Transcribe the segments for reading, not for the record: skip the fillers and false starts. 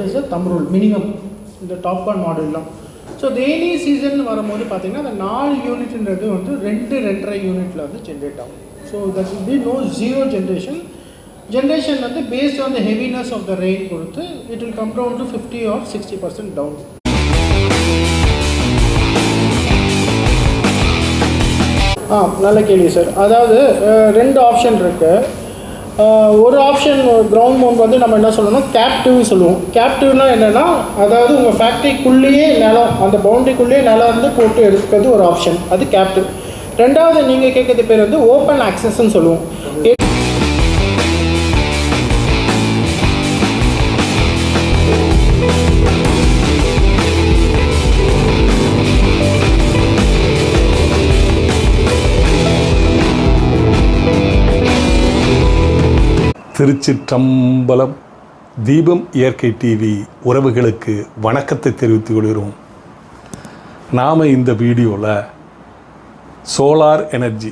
Is a them rule minimum இந்த TOPCon மாடல்லாம். So rainy season வரும்போது பார்த்திங்கன்னா அந்த 4 யூனிட்ன்றது வந்து 2-2.5 யூனிட்டில் வந்து ஜென்ரேட் ஆகும். So that will be no zero generation வந்து based on the heaviness of the rain பொறுத்து it will come down to 50 or 60% down. நல்ல கேள்வி சார். அதாவது 2 ஆப்ஷன் இருக்குது. ஒரு ஆப்ஷன் கிரவுண்ட் மவுண்ட் வந்து நம்ம என்ன சொல்லணும், கேப்டிவ் சொல்லுவோம். கேப்டிவ்னா என்னென்னா, அதாவது உங்கள் ஃபேக்ட்ரிக்குள்ளேயே நிலம், அந்த பவுண்டரிக்குள்ளேயே நிலம் வந்து போட்டு எடுக்கிறது ஒரு ஆப்ஷன், அது கேப்டிவ். ரெண்டாவது நீங்கள் கேட்குறது பேர் வந்து ஓப்பன் ஆக்சஸ்ன்னு சொல்லுவோம். திருச்சிற்றம்பலம். தீபம் இயற்கை டிவி உறவுகளுக்கு வணக்கத்தை தெரிவித்துக் கொள்கிறோம். நாம் இந்த வீடியோவில் சோலார் எனர்ஜி,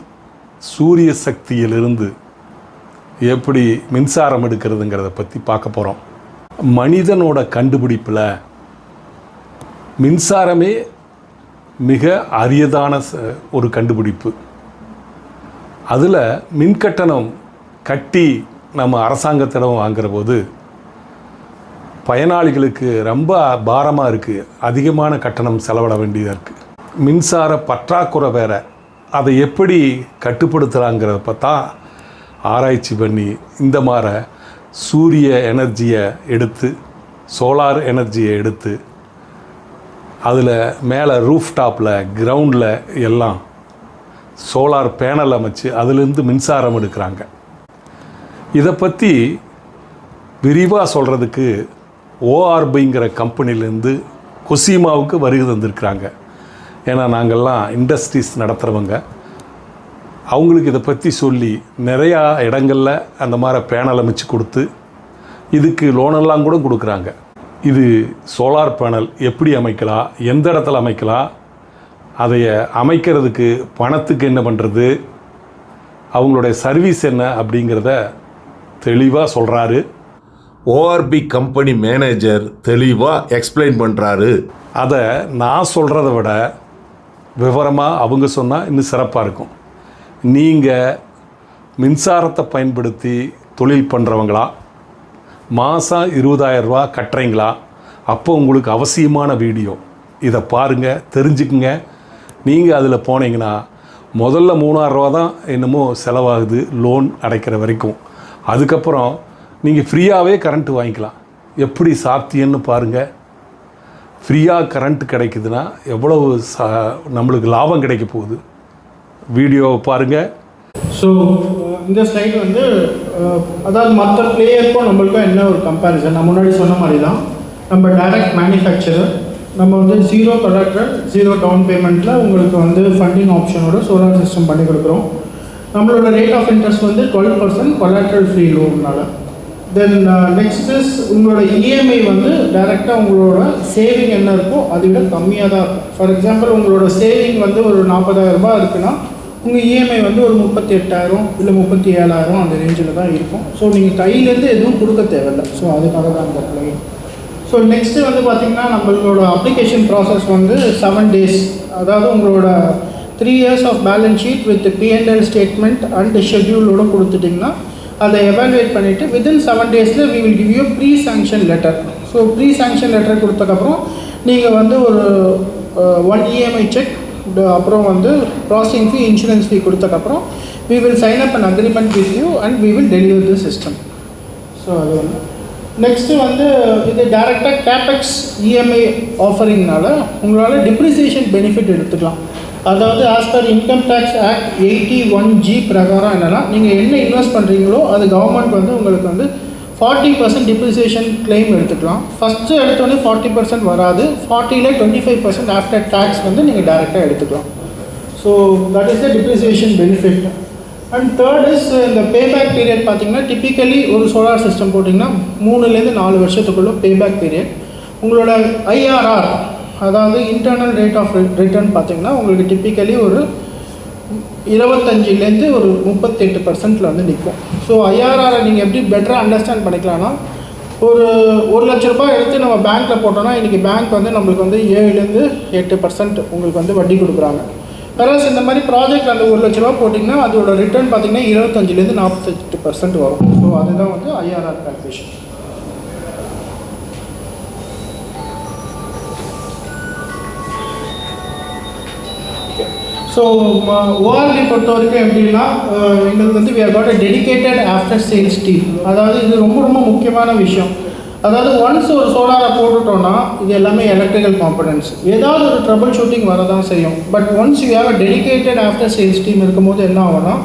சூரிய சக்தியிலிருந்து எப்படி மின்சாரம் எடுக்கிறதுங்கிறத பற்றி பார்க்க போகிறோம். மனிதனோட கண்டுபிடிப்பில் மின்சாரமே மிக அரியதான ஒரு கண்டுபிடிப்பு. அதில் மின்கட்டணம் கட்டி நம்ம அரசாங்கத்திடம் வாங்குற போது பயனாளிகளுக்கு ரொம்ப பாரமாக இருக்குது, அதிகமான கட்டணம் செலவிட வேண்டியதாக இருக்குது. மின்சார பற்றாக்குறை வேறு, அதை எப்படி கட்டுப்படுத்துகிறாங்கிறத பார்த்தா ஆராய்ச்சி பண்ணி இந்த மாதிரி சூரிய எனர்ஜியை எடுத்து, சோலார் எனர்ஜியை எடுத்து, அதில் மேலே ரூஃப் டாப்பில் கிரவுண்டில் எல்லாம் சோலார் பேனல் அமைச்சு அதிலிருந்து மின்சாரம் எடுக்கிறாங்க. இதை பற்றி விரிவாக சொல்கிறதுக்கு ஓஆர்பிங்கிற கம்பெனிலேருந்து கொசிமாவுக்கு வருகை தந்திருக்கிறாங்க. ஏன்னா நாங்கள்லாம் இண்டஸ்ட்ரீஸ் நடத்துகிறவங்க. அவங்களுக்கு இதை பற்றி சொல்லி நிறையா இடங்களில் அந்த மாதிரி பேனல் அமைச்சு கொடுத்து இதுக்கு லோனெல்லாம் கூட கொடுக்குறாங்க. இது சோலார் பேனல் எப்படி அமைக்கலாம், எந்த இடத்துல அமைக்கலாம், அதை அமைக்கிறதுக்கு பணத்துக்கு என்ன பண்ணுறது, அவங்களுடைய சர்வீஸ் என்ன அப்படிங்கிறத தெளிவாக சொல்கிறாரு. ஓஆர்பி கம்பெனி மேனேஜர் தெளிவாக எக்ஸ்பிளைன் பண்ணுறாரு. அதை நான் சொல்கிறத விட விவரமாக அவங்க சொன்னால் இன்னும் சிறப்பாக இருக்கும். நீங்கள் மின்சாரத்தை பயன்படுத்தி தொழில் பண்ணுறவங்களா, மாதம் 20,000 ரூபா கட்டுறீங்களா, அப்போ உங்களுக்கு அவசியமான வீடியோ. இதை பாருங்கள், தெரிஞ்சுக்குங்க. நீங்கள் அதில் போனீங்கன்னா முதல்ல 3,000 ரூபா தான் என்னமோ செலவாகுது லோன் அடைக்கிற வரைக்கும். அதுக்கப்புறம் நீங்கள் ஃப்ரீயாகவே கரண்ட்டு வாங்கிக்கலாம். எப்படி சாத்தியன்னு பாருங்கள். ஃப்ரீயாக கரண்ட் கிடைக்குதுன்னா எவ்வளவு நம்மளுக்கு லாபம் கிடைக்க போகுது, வீடியோவை பாருங்கள். ஸோ இந்த ஸ்லைட் வந்து அதாவது மற்ற பிளேயருக்கும் நம்மளுக்கும் என்ன ஒரு கம்பேரிசன், நான் முன்னாடி சொன்ன மாதிரி தான். நம்ம டைரக்ட் மேனுஃபேக்சரர், நம்ம வந்து 0 கொலாட்ரல் 0 டவுன் பேமெண்ட்டில் உங்களுக்கு வந்து ஃபண்டிங் ஆப்ஷனோட சோலார் சிஸ்டம் பண்ணி கொடுக்குறோம். நம்மளோட ரேட் ஆஃப் இன்ட்ரெஸ்ட் வந்து 12% கொலாட்ரல் ஃப்ரீ லோன்னால. தென் நெக்ஸ்ட் இஸ் உங்களோட இஎம்ஐ வந்து டைரெக்டாக உங்களோட சேவிங் என்ன இருக்கோ அதை விட கம்மியாக தான் இருக்கும். ஃபார் எக்ஸாம்பிள் உங்களோட சேவிங் வந்து ஒரு 40,000 ரூபாய் இருக்குன்னா உங்கள் இஎம்ஐ வந்து ஒரு 38,000 இல்லை 37,000 அந்த ரேஞ்சில் தான் இருக்கும். ஸோ நீங்கள் கையிலேருந்து எதுவும் கொடுக்க தேவையில்லை. ஸோ அதுக்காக தான் அந்த பிளான். ஸோ நெக்ஸ்ட்டு வந்து பார்த்திங்கன்னா நம்மளோட அப்ளிகேஷன் ப்ராசஸ் வந்து 7 days. அதாவது உங்களோட 3 years of balance sheet with P&L statement and ஷெட்யூலோடு கொடுத்துட்டிங்கன்னா அதை எவாலுவேட் பண்ணிவிட்டு வித்தின் 7 daysல we will give you pre sanction letter. So pre sanction letter கொடுத்ததுக்கப்புறம் நீங்கள் வந்து ஒரு 1 EMI செக், அப்புறம் வந்து ப்ராசஸிங் ஃபீ, இன்சூரன்ஸ் ஃபீ கொடுத்ததுக்கப்புறம் we will sign up an agreement with you and we will deliver the system. So அது வந்து நெக்ஸ்ட்டு வந்து இது டைரெக்டாக கேபெக்ஸ் இஎம்ஐ ஆஃபரிங்னால உங்களால் டிப்ரிசியேஷன் பெனிஃபிட் எடுத்துக்கலாம். அதாவது as per income tax act 81G பிரகாரம் என்னென்னா, நீங்கள் என்ன இன்வெஸ்ட் பண்ணுறீங்களோ அது கவர்மெண்ட் வந்து உங்களுக்கு வந்து 40% டிப்ரிசியேஷன் கிளைம் எடுத்துக்கலாம். ஃபஸ்ட்டு எடுத்தோடனே 40% வராது, 40ல் 25% ஆஃப்டர் டேக்ஸ் வந்து நீங்கள் டைரெக்டாக எடுத்துக்கலாம். So that is the depreciation benefit. And third is இந்த பேபேக் பீரியட் பார்த்திங்கன்னா, டிப்பிக்கலி ஒரு சோலார் சிஸ்டம் போட்டிங்கன்னா 3லேருந்து 4 வருஷத்துக்குள்ள பேபேக் பீரியட். உங்களோட IRR, அதாவது இன்டர்னல் ரேட் ஆஃப் ரிட்டர்ன் பார்த்திங்கன்னா உங்களுக்கு டிப்பிக்கலி ஒரு 25லேருந்து ஒரு 38% வந்து நிற்கும். ஸோ IRR நீங்கள் எப்படி பெட்டராக அண்டர்ஸ்டாண்ட் பண்ணிக்கலாம்னா, ஒரு 1 லட்ச ரூபாய் எடுத்து நம்ம பேங்க்கில் போட்டோம்னா இன்றைக்கி பேங்க் வந்து நம்மளுக்கு வந்து 7லேருந்து 8% உங்களுக்கு வந்து வட்டி கொடுக்குறாங்க. வேறு இந்த மாதிரி ப்ராஜெக்ட் அந்த 1 லட்ச ரூபா போட்டிங்கன்னா அதோட ரிட்டர்ன் பார்த்திங்கன்னா 25லேருந்து 48% வரும். ஸோ அதுதான் வந்து ஐஆர்ஆர் கால்குலேஷன். ஸோ ஓஆர்பி பொறுத்த வரைக்கும் எப்படின்னா எங்களுக்கு வந்து we have got a dedicated after sales team. அதாவது இது ரொம்ப ரொம்ப முக்கியமான விஷயம். அதாவது ஒன்ஸ் ஒரு சோலாரை போட்டுட்டோன்னா இது எல்லாமே எலக்ட்ரிக்கல் காம்பனன்ட்ஸ், ஏதாவது ஒரு ட்ரபிள் ஷூட்டிங் வரதான் செய்யும். But once you have a dedicated after sales team இருக்கும்போது என்ன ஆகும்னா,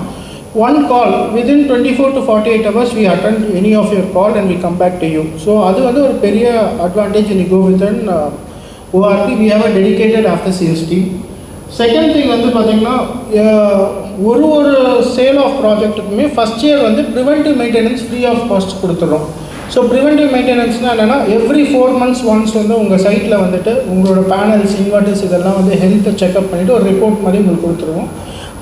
one call within 24 to 48 hours we attend any of your call and we come back to you. So அது வந்து ஒரு பெரிய advantage when you go with an ORP. We have a dedicated after sales team. Second thing வந்து பார்த்திங்கன்னா ஒரு sale of ப்ராஜெக்ட்டுக்குமே first year வந்து preventive maintenance free of cost கொடுத்துட்றோம். ஸோ ப்ரிவென்டிவ் மெயின்டெனன்ஸ்னால் என்னென்னா எவ்ரி 4 months ஒன்ஸ் வந்து உங்கள் சைட்டில் வந்துட்டு உங்களோட பேனல்ஸ், இன்வெர்டர்ஸ் இதெல்லாம் வந்து ஹெல்த்தை செக்அப் பண்ணிவிட்டு ஒரு ரிப்போர்ட் மாதிரி உங்களுக்கு கொடுத்துருவோம்.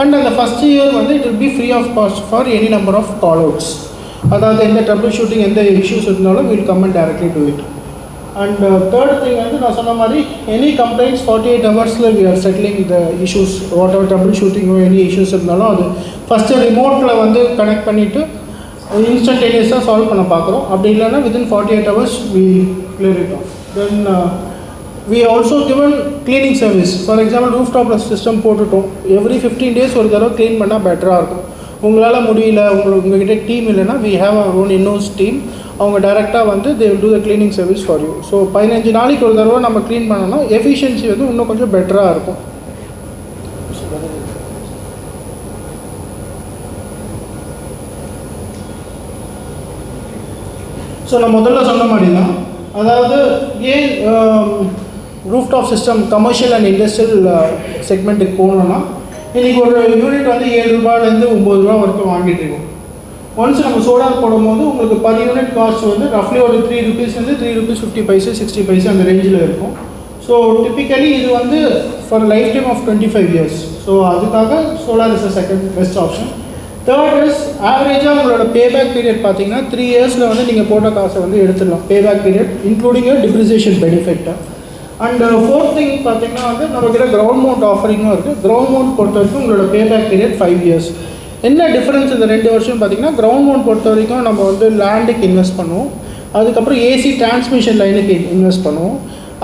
அண்ட் அந்த ஃபஸ்ட் இயர் வந்து it will be free of cost for any number of call outs. அதாவது எந்த ட்ரபிள் ஷூட்டிங் எந்த இஷ்யூஸ் இருந்தாலும் will come and directly to it. And third thing வந்து நான் சொன்ன மாதிரி எனி கம்ப்ளைண்ட்ஸ் 48 ஹவர்ஸில் we are settling the issues. Whatever trouble ஷூட்டிங்கோ எனி இஷ்யூஸ் இருந்தாலும் அது ஃபஸ்ட்டு ரிமோட்டில் வந்து கனெக்ட் பண்ணிவிட்டு இன்ஸ்டன்டேனியஸாக சால்வ் பண்ண பார்க்குறோம். அப்படி இல்லைன்னா within 48 hours we clear it off. Then we also given cleaning service. For example roof டாப்பில் சிஸ்டம் போட்டுட்டோம், எவ்ரி 15 days ஒரு தடவை க்ளீன் பண்ணால் பெட்டராக இருக்கும். உங்களால் முடியல, உங்கள்கிட்ட டீம் இல்லைன்னா வி ஹேவ் அவர் ஓன் இன்னோஸ் டீம். அவங்க டைரெக்டாக வந்து they will do the cleaning service for you. So 15 நாளைக்கு ஒரு தடவை நம்ம க்ளீன் பண்ணோம்னா எஃபிஷியன்சி வந்து இன்னும் கொஞ்சம் பெட்டராக இருக்கும். ஸோ நான் முதல்ல சொன்ன மாதிரி தான், அதாவது ஏன் rooftop system commercial and industrial செக்மெண்ட்டுக்கு போகணுன்னா இன்றைக்கி ஒரு யூனிட் வந்து 7 ரூபாயிலேருந்து 9 ரூபா வரைக்கும் வாங்கிட்டு இருக்கோம். ஒன்ஸ் நம்ம சோலார் போடும்போது உங்களுக்கு பர் யூனிட் காஸ்ட் வந்து ரஃப்லி ஒரு 3 rupeesலேருந்து 3 rupees 50 paise 60 paise அந்த ரேஞ்சில் இருக்கும். ஸோ டிப்பிக்கலி இது வந்து for lifetime of 25 years. So அதுக்காக solar is a second best option. Third is ஆவரேஜாக உங்களோட பேபேக் பீரியட் பார்த்தீங்கன்னா 3 yearsல வந்து நீங்கள் போட்ட காசை வந்து எடுத்துடலாம். பேபேக் period including depreciation benefit. And fourth thing பார்த்தீங்கன்னா வந்து நம்மக்கிட்ட கிரவுண்ட் மவுண்ட் ஆஃபரிங்கும் இருக்குது. கிரவுண்ட் மவுண்ட் பொறுத்த வரைக்கும் உங்களோட பேபேக் பீரியட் 5 years. என்ன டிஃப்ரென்ஸ் இந்த 2 வருஷம் பார்த்தீங்கன்னா, கிரவுண்ட் மவுண்ட் பொறுத்த வரைக்கும் நம்ம வந்து லேண்டுக்கு இன்வெஸ்ட் பண்ணுவோம், அதுக்கப்புறம் ஏசி டிரான்ஸ்மிஷன் லைனுக்கு இன்வெஸ்ட் பண்ணுவோம்,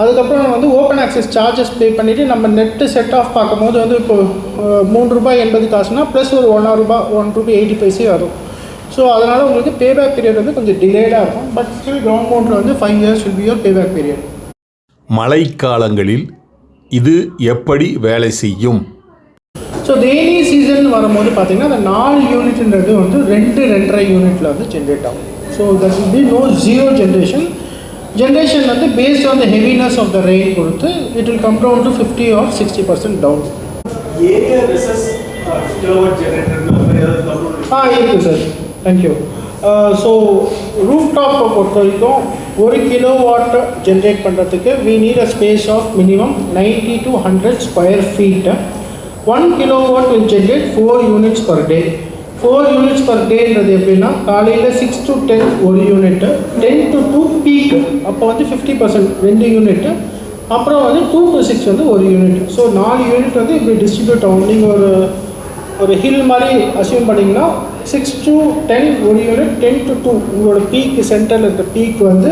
அதுக்கப்புறம் நம்ம வந்து ஓப்பன் ஆக்சஸ் சார்ஜஸ் பே பண்ணிவிட்டு நம்ம நெட்டு செட் ஆஃப் பார்க்கும்போது வந்து இப்போ 3 ரூபாய் 80 காசுனா ப்ளஸ் ஒரு 1 ரூபாய் 1 rupee 80 paise வரும். ஸோ அதனால் உங்களுக்கு பேபேக் பீரியட் வந்து கொஞ்சம் டிலேடாக இருக்கும். பட் ஸ்டில் கிரவுண்ட் மவுண்டில் வந்து 5 years will be your பேபேக் period. மழைக்காலங்களில் இது எப்படி வேலை செய்யும்? ஸோ ரெய்னி சீசன் வரும்போது பார்த்தீங்கன்னா அந்த 4 யூனிட்ன்றது வந்து 2.5 யூனிட்டில் வந்து ஜென்ரேட் ஆகும். So that will be no zero generation வந்து based on the heaviness of the rain பொறுத்து it will come down to 50 or 60% down. இருக்குது சார், தேங்க்யூ. ஸோ ரூஃப் டாப்பை பொறுத்த வரைக்கும் 1 kilowatt ஜென்ரேட் பண்ணுறதுக்கு we need a space of minimum 90 to 100 square feet. 1 kilowatt will generate 4 units per day. 4 units per dayன்றது எப்படின்னா காலையில் 6 to 10 ஒரு unit, 10 to 2 peak அப்போ வந்து 50% 2 யூனிட்டு, அப்புறம் வந்து 2 to 6 வந்து ஒரு யூனிட். ஸோ 4 யூனிட் வந்து இப்படி டிஸ்ட்ரிபியூட் ஆகும். நீங்கள் ஒரு ஹில் மாதிரி அசியூம் பண்ணிங்கன்னா 6 to 10 ஒரு யூனிட், 10 to 2 உங்களோட பீக் சென்டரில் இருக்க பீக் வந்து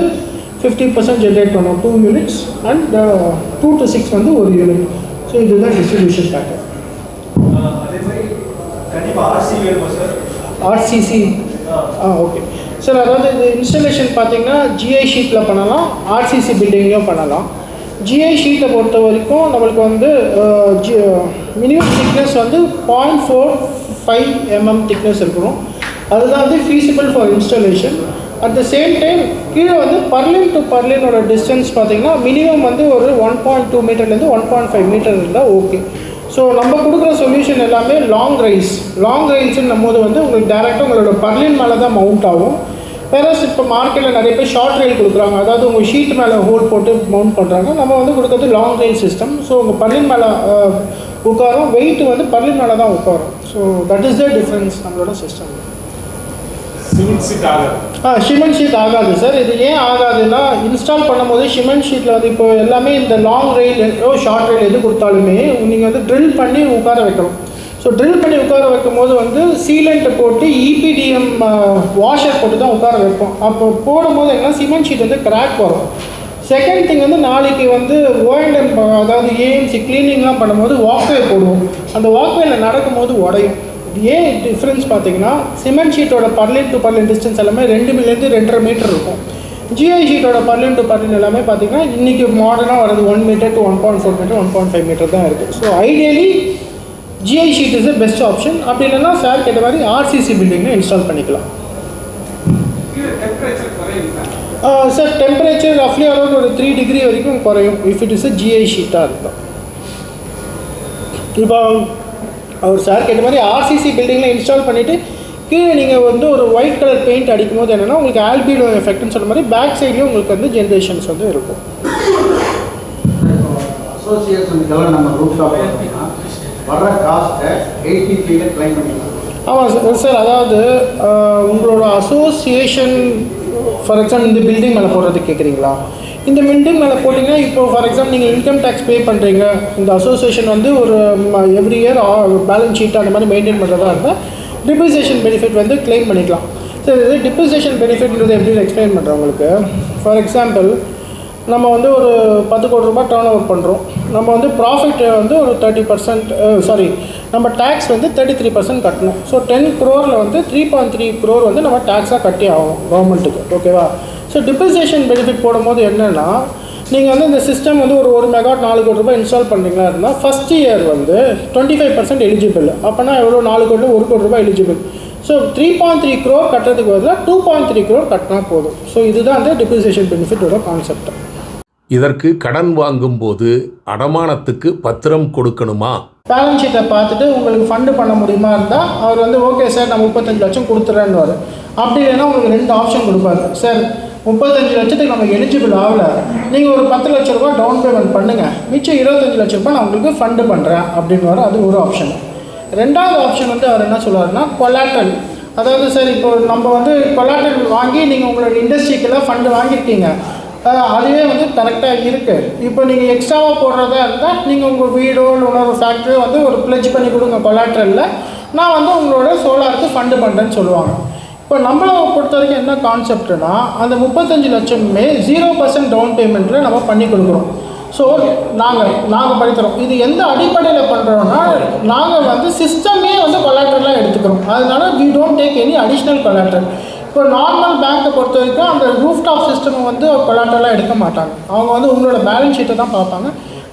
50% ஜென்ரேட் பண்ணும் 2 units அண்ட் 2 to 6 வந்து ஒரு யூனிட். ஸோ இதுதான் distribution pattern. RCC okay sir. அதாவது இது இன்ஸ்டலேஷன் பார்த்தீங்கன்னா ஜிஐ ஷீட்டில் பண்ணலாம், ஆர்சிசி பில்டிங்லேயும் பண்ணலாம். ஜிஐ ஷீட்டை பொறுத்த வரைக்கும் நம்மளுக்கு வந்து மினிமம் திக்னஸ் வந்து 0.45 mm திக்னஸ் இருக்கணும். அதுதான் வந்து feasible for installation. At the same time கீழே வந்து பர்லின் டு பர்லினோட டிஸ்டன்ஸ் பார்த்தீங்கன்னா மினிமம் வந்து ஒரு 1.2 மீட்டர்லேருந்து 1.5 மீட்டர் இருந்தால் ஓகே. ஸோ நம்ம கொடுக்குற சொல்யூஷன் எல்லாமே லாங் ரைல்ஸுன்னும் போது வந்து உங்களுக்கு டேரெக்டாக உங்களோட பர்லின் மேலே தான் மவுண்ட் ஆகும். வேறு இப்போ மார்க்கெட்டில் நிறைய பேர் ஷார்ட் ரயில் கொடுக்குறாங்க, அதாவது உங்கள் ஷீட் மேலே ஹோல் போட்டு மவுண்ட் பண்ணுறாங்க. நம்ம வந்து கொடுக்குறது லாங் ரயில் சிஸ்டம். ஸோ உங்கள் பர்லின் மேலே உட்காரும், வெயிட் வந்து பர்லின் மேலே தான் உட்காரும். So that is the difference நம்மளோட சிஸ்டம். சிமெண்ட் ஷீட் ஆகாது சார். இது ஏன் ஆகாதுன்னா, இன்ஸ்டால் பண்ணும்போது சிமெண்ட் ஷீட்டில் வந்து இப்போ எல்லாமே இந்த லாங் ரெயில் ஷார்ட் ரெயில் எது கொடுத்தாலுமே நீங்கள் வந்து ட்ரில் பண்ணி உட்கார வைக்கணும். ஸோ ட்ரில் பண்ணி உட்கார வைக்கும் போது வந்து சீலண்ட்டை போட்டு இபிடிஎம் வாஷர் போட்டு தான் உட்கார வைப்போம். அப்போ போடும்போது என்ன, சிமெண்ட் ஷீட் வந்து கிராக் வரும். செகண்ட் திங் வந்து நாளைக்கு வந்து ஓஎன்எம் அதாவது ஏஎம்சி க்ளீனிங்லாம் பண்ணும்போது வாக்வே போடுவோம். அந்த வாக்வேயில் நடக்கும்போது உடையும். ஏன் டிஃப்ரென்ஸ் பார்த்தீங்கன்னா, சிமெண்ட் ஷீட்டோட பர்லின் டு பர்லின் டிஸ்டன்ஸ் எல்லாமே 2 மீட்டர்லேருந்து 2.5 மீட்டர் இருக்கும். ஜிஐ ஷீட்டோட பர்லின் டு பர்லின் எல்லாமே பார்த்தீங்கன்னா இன்றைக்கி மாடர்னாக வரது 1 மீட்டர் டு 1.4 மீட்டர் 1.5 மீட்டர் தான் இருக்குது. So ideally GI sheet is the best option. அப்படி இல்லைன்னா சார் கேட்ட மாதிரி ஆர்சிசி பில்டிங்கில் இன்ஸ்டால் பண்ணிக்கலாம். சார் டெம்பரேச்சர் ரஃப்லி அரௌண்ட் ஒரு 3 டிகிரி வரைக்கும் குறையும் இஃப் இட் இஸ் ஜிஐ ஷீட்டாக இருக்கும். இப்போ அவர் சார் கேட்ட மாதிரி ஆர்சிசி பில்டிங்கில் இன்ஸ்டால் பண்ணிவிட்டு கீழே நீங்கள் வந்து ஒரு ஒயிட் கலர் பெயிண்ட் அடிக்கும் போது என்னென்னா உங்களுக்கு ஆல்பிடோ எஃபெக்ட்னு சொல்கிற மாதிரி பேக் சைட்லேயும் உங்களுக்கு வந்து ஜென்ரேஷன்ஸ் வந்து இருக்கும். அசோசியேஷனுக்கெல்லாம் நம்ம ரூட் ஷாப் வர்ற காஸ்ட்டை 83 கிளைம் பண்ணிக்கலாம். ஆமாம் சார். அதாவது உங்களோட அசோசியேஷன் ஃபார் எக்ஸாம்பிள் இந்த பில்டிங் மேலே போடுறதுக்கு கேட்குறீங்களா? இந்த பில்டிங் மேலே போட்டிங்கன்னா இப்போ ஃபார் எக்ஸாம்பிள் நீங்கள் இன்கம் டேக்ஸ் பே பண்ணுறீங்க. இந்த அசோசியேஷன் வந்து ஒரு எவ்ரி இயர் பேலன்ஸ் ஷீட் அந்த மாதிரி மெயின்டைன் பண்ணுறதா இருந்தால் டிப்ரிசியேஷன் பெனிஃபிட் வந்து கிளைம் பண்ணிக்கலாம். சார் இது டிப்ரிசியேஷன் பெனிஃபிட்ன்றது எப்படி எக்ஸ்பிளைன் பண்ணுறேன் உங்களுக்கு. ஃபார் எக்ஸாம்பிள் நம்ம வந்து ஒரு 10 கோடி ரூபாய் டர்ன் ஓவர் பண்ணுறோம். நம்ம வந்து ப்ராஃபிட் வந்து ஒரு 30% நம்ம டேக்ஸ் வந்து 33% கட்டணும். ஸோ 10 crore வந்து 3.3 crore வந்து நம்ம டேக்ஸாக கட்டி ஆகும் கவர்மெண்ட்டுக்கு. ஓகேவா? ஸோ டிப்ரிசியேஷன் பெனிஃபிட் போடும்போது என்னென்னா, நீங்கள் வந்து இந்த சிஸ்டம் வந்து ஒரு மெகாட் 4 கோடி ரூபாய் இன்ஸ்டால் பண்ணுறீங்களா இருந்தால் ஃபஸ்ட் இயர் வந்து 25% எலிஜிபிள். அப்போனா எவ்வளோ 4 கோடி 1 கோடி ரூபாய் எலிஜிபிள். ஸோ 3.3 crore கட்டுறதுக்கு பதிலாக 2.3 crore கட்டினா போதும். ஸோ இதுதான் அந்த டிப்ரிசியேஷன் பெனிஃபிட்டோட கான்செப்ட். இதற்கு கடன் வாங்கும்போது அடமானத்துக்கு பத்திரம் கொடுக்கணுமா? பேலன்ஸ் ஷீட்டை பார்த்துட்டு உங்களுக்கு ஃபண்டு பண்ண முடியுமா இருந்தால் அவர் வந்து ஓகே சார் நான் 35 லட்சம் கொடுத்துட்றேன்னு. அப்படி இல்லைன்னா உங்களுக்கு 2 ஆப்ஷன் கொடுப்பாரு. சார் 35 லட்சத்துக்கு நம்ம எலிஜிபிள் ஆகலை, நீங்கள் ஒரு 10 லட்ச ரூபா டவுன் பேமெண்ட் பண்ணுங்கள், மிச்சம் 25 லட்ச ரூபாய் நான் உங்களுக்கு ஃபண்டு பண்ணுறேன் அப்படின்னு. அது ஒரு ஆப்ஷன். ரெண்டாவது ஆப்ஷன் வந்து அவர் என்ன சொல்லுவாருன்னா கொலாட்ரல். அதாவது சார் இப்போ நம்ம வந்து கொலாட்ரல் வாங்கி நீங்கள் உங்களோட இண்டஸ்ட்ரிக்கெல்லாம் ஃபண்டு வாங்கியிருக்கீங்க, அதுவே வந்து கரெக்டாக இருக்குது. இப்போ நீங்கள் எக்ஸ்ட்ராவாக போடுறதா இருந்தால் நீங்கள் உங்கள் வீடோ இல்லை ஒரு ஃபேக்ட்ரியோ வந்து ஒரு பிளட்ஜ் பண்ணி கொடுங்க கொலாட்ரலில், நான் வந்து உங்களோட சோலாருக்கு ஃபண்டு பண்ணுறேன்னு சொல்லுவாங்க. இப்போ நம்மளை பொறுத்த வரைக்கும் என்ன கான்செப்ட்னா, அந்த 35 லட்சமே 0% டவுன் பேமெண்ட்டில் நம்ம பண்ணி கொடுக்குறோம். ஸோ நாங்கள் படிக்கிறோம். இது எந்த அடிப்படையில் பண்ணுறோன்னா, நாங்கள் வந்து சிஸ்டமே வந்து கொலாட்ரலாக எடுத்துக்கிறோம். அதனால we don't take any additional collateral. இப்போ நார்மல் பேங்க்கை பொறுத்த வரைக்கும் அந்த ரூஃப் டாப் சிஸ்டம் வந்து கொலாட்ரலாக எடுக்க மாட்டாங்க. அவங்க வந்து உங்களோட பேலன்ஸ் ஷீட்டை தான் பார்ப்பாங்க.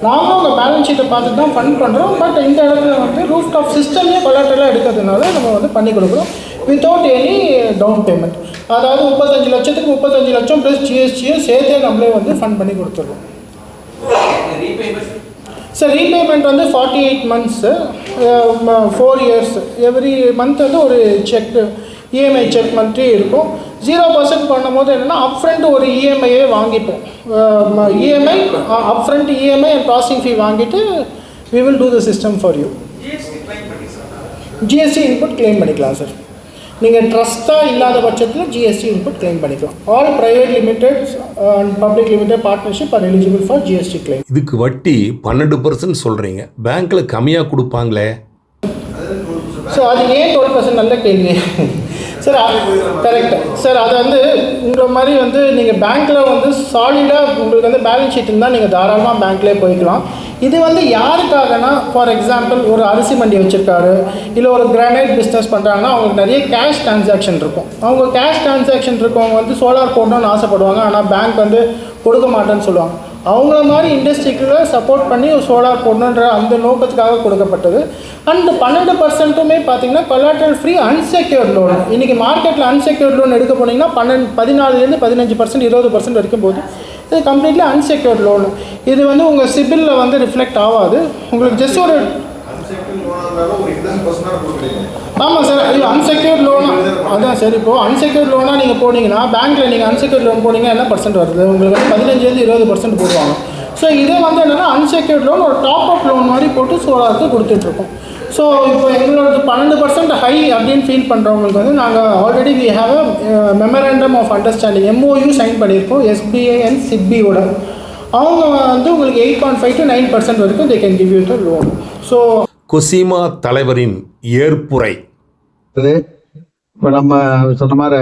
நாங்களும் உங்கள் பேலன்ஸ் ஷீட்டை பார்த்துட்டு தான் ஃபண்ட் பண்ணுறோம். பட் இந்த இடத்துல வந்து ரூஃப் டாப் சிஸ்டமே கொலாட்ரலாக எடுக்கிறதுனால நம்ம வந்து பண்ணி கொடுக்குறோம் வித்தவுட் எனி டவுன் பேமெண்ட். அதாவது 35 லட்சத்துக்கு 35 லட்சம் ப்ளஸ் ஜிஎஸ்டியும் சேர்த்தே நம்மளே வந்து ஃபண்ட் பண்ணி கொடுத்துருவோம். சார் ரீபேமெண்ட் வந்து 48 months, 4 years. எவ்ரி மந்த் வந்து ஒரு செக் இஎம்ஐ செக் மந்த்லி இருக்கும். 0% பண்ணும்போது என்னென்னா அப்ஃப்ரண்ட் ஒரு இஎம்ஐயே வாங்கிப்போம். EMI upfront EMI and processing fee வாங்கிட்டு we will do the system for you. GST input claim பண்ணிக்கலாம் சார். நீங்கள் ட்ரஸ்ட்டாக இல்லாத பட்சத்தில் ஜிஎஸ்டி இன்புட் கிளைம் பண்ணிக்கலாம். All private limited and public limited partnership are eligible for GST claim. இதுக்கு வட்டி 12% சொல்கிறீங்க, பேங்க்கில் கம்மியாக கொடுப்பாங்களே? ஸோ அது ஏன் 12%? நல்ல கேள்வி சார். Correct sir. அது வந்து உங்களை மாதிரி வந்து நீங்கள் பேங்க்கில் வந்து சாலிடாக உங்களுக்கு வந்து பேலன்ஸ் ஷீட் இருந்தால் நீங்கள் தாராளமாக பேங்க்லேயே போய்க்கலாம். இது வந்து யாருக்காகனா, ஃபார் எக்ஸாம்பிள் ஒரு அரிசி மண்டி வச்சுருக்காரு, இல்லை ஒரு கிரானைட் பிஸ்னஸ் பண்ணுறாங்கன்னா அவங்களுக்கு நிறைய கேஷ் டிரான்சாக்ஷன் இருக்கும். அவங்க கேஷ் டிரான்சாக்ஷன் இருக்கவங்க வந்து சோலார் போடணும்னு ஆசைப்படுவாங்க, ஆனால் பேங்க் வந்து கொடுக்க மாட்டேன்னு சொல்லுவாங்க. அவங்கள மாதிரி இண்டஸ்ட்ரிக்குள்ள சப்போர்ட் பண்ணி சோலார் போடணுன்ற அந்த நோக்கத்துக்காக கொடுக்கப்பட்டது. அண்ட் 12%மே பார்த்தீங்கன்னா கொலாட்ரல் ஃப்ரீ அன்செக்யூர்ட் லோன். இன்றைக்கி மார்க்கெட்டில் அன்செக்யூர்ட் லோன் எடுக்க போனீங்கன்னா 14% 15% 20% வரைக்கும் போகுது. இது கம்ப்ளீட்லி அன்செக்யூர்ட் லோனு. இது வந்து உங்கள் சிபிலில் வந்து ரிஃப்ளெக்ட் ஆகாது. உங்களுக்கு ஜஸ்ட் ஒரு ஆமாம் சார், இது அன்செக்யூர்ட் லோனா அதான் சார். இப்போது அன்செக்யூர்ட் லோனாக நீங்கள் போனீங்கன்னா பேங்க்கில் நீங்கள் அன்செக்யூர்ட் லோன் போனீங்கன்னா என்ன பர்சன்ட் வருது? உங்களுக்கு வந்து 15% 20% போடுவாங்க. ஸோ இதே வந்து என்னென்னா அன்செக்யூர்ட் லோன் ஒரு டாப் அப் லோன் மாதிரி போட்டு சோலாருக்கு கொடுத்துட்ருக்கோம். ஸோ இப்போ எங்களோட 12% ஹை அப்படின்னு ஃபீல் பண்ணுறவங்களுக்கு வந்து நாங்கள் already we have a memorandum of understanding MOU sign பண்ணியிருக்கோம் SBI அண்ட் SIDBIயோட. அவங்க வந்து உங்களுக்கு 8.5 to 9% வரைக்கும் they can give you the loan. So கொசிமா தலைவரின் ஏற்புரை. இப்போ நம்ம சொன்ன மாதிரி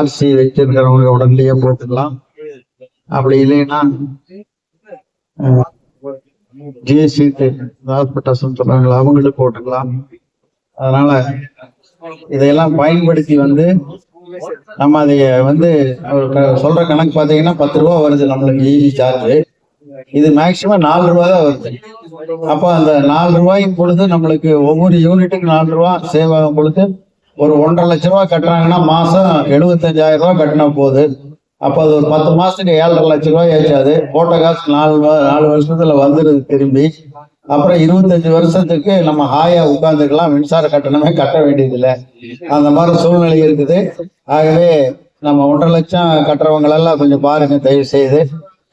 RC வச்சிருக்கிறவங்க உடனடியே போட்டுக்கலாம். அப்படி இல்லைன்னா GST ஹாஸ்பிட்டல்ஸ் சொல்றாங்களா அவங்களுக்கு போட்டுக்கலாம். அதனால இதையெல்லாம் பயன்படுத்தி வந்து நம்ம அதை வந்து சொல்ற கணக்கு பார்த்தீங்கன்னா 10 ரூபா வருது நம்மளுக்கு EV சார்ஜ். இது மேக்சிமம் 4 ரூபா தான் வருது. அப்போ அந்த 4 ரூபாய்க்கு பொழுது நம்மளுக்கு ஒவ்வொரு யூனிட்டுக்கு 4 ரூபா சேவ் ஆகும் பொழுது ஒரு 1.5 லட்ச ரூபா கட்டுறாங்கன்னா மாசம் 75,000 ரூபா கட்டினா போகுது. அப்போ அது ஒரு 10 மாசத்துக்கு 7.5 லட்ச ரூபாய் ஆச்சாது. போட்ட காசு 4 வருஷத்துல வந்துடுது திரும்பி. அப்புறம் 25 வருஷத்துக்கு நம்ம ஹாயா உட்காந்துக்கலாம், மின்சார கட்டணமே கட்ட வேண்டியதில்லை. அந்த மாதிரி சூழ்நிலை இருக்குது. ஆகவே நம்ம 1.5 லட்சம் கட்டுறவங்களெல்லாம் கொஞ்சம் பாருங்க தயவு செய்து.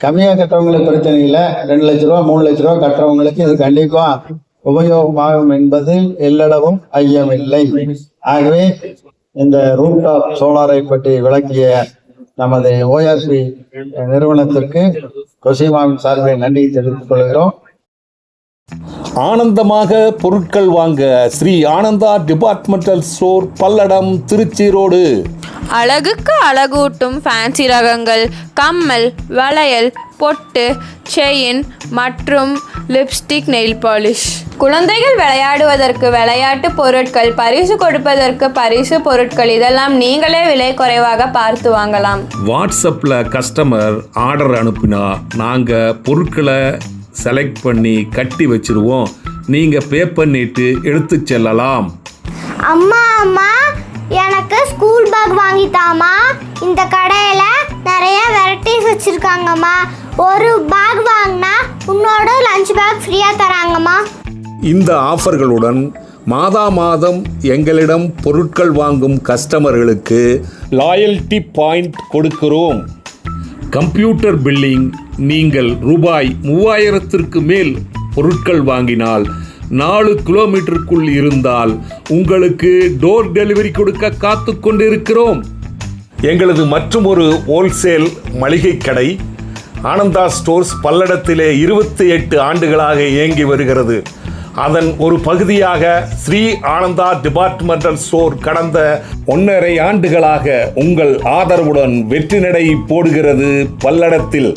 கம்மியாக கட்டுறவங்களுக்கு பிரச்சனை இல்லை. 2 லட்ச ரூபா 3 லட்ச ரூபா கட்டுறவங்களுக்கு இது கண்டிப்பா உபயோகமாகும் என்பதில் எல்லளவும் ஐயமில்லை. ஆகவே இந்த ரூஃப்டாப் சோலாரை பற்றி விளக்கிய நமது ORC நிறுவனத்திற்கு கொசிமாவின் சார்பில் நன்றி தெரிவித்துக் கொள்கிறோம். ஆனந்தமாக பொருட்கள் வாங்க Shri Ananda departmental store, Palladam, Trichy road. அழகுக்கு அழகூட்டும் ஃபேன்சி ரகங்கள், கம்மல், வளையல், பொட்டு, செயின் மற்றும் லிப்ஸ்டிக், நெயில் பாலிஷ். குழந்தைகள் விளையாடுவதற்கு விளையாட்டு பொருட்கள், பரிசு கொடுப்பதற்கு பரிசு பொருட்கள், இதெல்லாம் நீங்களே விலை குறைவாக பார்த்து வாங்கலாம். வாட்ஸ்அப்பில் கஸ்டமர் ஆர்டர் அனுப்பினா நாங்கள் பொருட்களை செலக்ட் பண்ணி கட்டி வச்சிருவோம். நீங்கள் பே பண்ணிட்டு எடுத்து செல்லலாம். அம்மா எனக்கு ஸ்கூல் பேக் வாங்கித்தாமா. இந்த கடையில் நிறைய வெரைட்டிஸ் வச்சுருக்காங்கம்மா. ஒரு பேக் வாங்கினா உன்னோட லஞ்ச் பேக் ஃப்ரீயாக தராங்கம்மா. இந்த ஆஃபர்களுடன் மாதம் எங்களிடம் பொருட்கள் வாங்கும் கஸ்டமர்களுக்கு லாயல்டி பாயிண்ட் கொடுக்கிறோம். Computer billing. நீங்கள் ரூபாய் 3000க்கு மேல் பொருட்கள் வாங்கினால் 4 கிலோமீட்டருக்குள் இருந்தால் உங்களுக்கு டோர் டெலிவரி கொடுக்க காத்து கொண்டிருக்கிறோம். எங்களது மற்றும் ஒரு ஹோல்சேல் மளிகை கடை ஆனந்தா ஸ்டோர்ஸ் பல்லடத்திலே 28 ஆண்டுகளாக இயங்கி வருகிறது. அதன் ஒரு பகுதியாக ஸ்ரீ ஆனந்தா டிபார்ட்மெண்டல் ஸ்டோர் கடந்த 1.5 ஆண்டுகளாக உங்கள் ஆதரவுடன் வெற்றி நடை போடுகிறது பல்லடத்தில்.